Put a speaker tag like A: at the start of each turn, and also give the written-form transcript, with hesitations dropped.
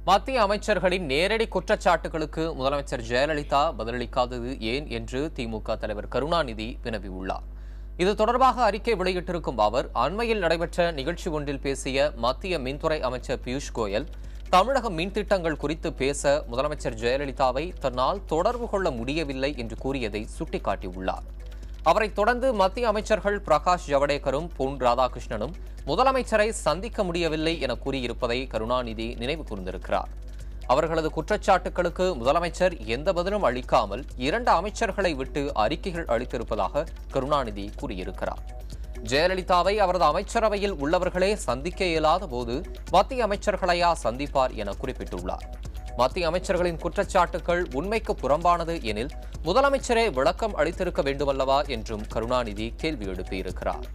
A: மத்திய அமைச்சர்களின் நேரடி குற்றச்சாட்டுகளுக்கு முதலமைச்சர் ஜெயலலிதா பதிலளிக்காதது ஏன் என்று திமுக தலைவர் கருணாநிதி வினவியுள்ளார். இது தொடர்பாக அறிக்கை வெளியிட்டிருக்கும் அவர், அண்மையில் நடைபெற்ற நிகழ்ச்சி ஒன்றில் பேசிய மத்திய மின்துறை அமைச்சர் பியூஷ் கோயல், தமிழக மின் திட்டங்கள் குறித்து பேச முதலமைச்சர் ஜெயலலிதாவை தன்னால் தொடர்பு கொள்ள முடியவில்லை என்று கூறியதை சுட்டிக்காட்டியுள்ளார். அவரைத் தொடர்ந்து மத்திய அமைச்சர்கள் பிரகாஷ் ஜவடேகரும் பொன் ராதாகிருஷ்ணனும் முதலமைச்சரை சந்திக்க முடியவில்லை என கூறியிருப்பதை கருணாநிதி நினைவு கூர்ந்திருக்கிறார். அவர்களது குற்றச்சாட்டுகளுக்கு முதலமைச்சர் எந்த பதிலும் அளிக்காமல் 2 அமைச்சர்களை விட்டு அறிக்கைகள் அளித்திருப்பதாக கருணாநிதி கூறியிருக்கிறார். ஜெயலலிதாவை அவரது அமைச்சரவையில் உள்ளவர்களே சந்திக்க இயலாத போது மத்திய அமைச்சர்களையா சந்திப்பார் என குறிப்பிட்டுள்ளார். மத்திய அமைச்சர்களின் குற்றச்சாட்டுகள் உண்மைக்கு புறம்பானது எனில் முதலமைச்சரே விளக்கம் அளித்திருக்க வேண்டுமல்லவா என்றும் கருணாநிதி கேள்வி எழுப்பியிருக்கிறார்.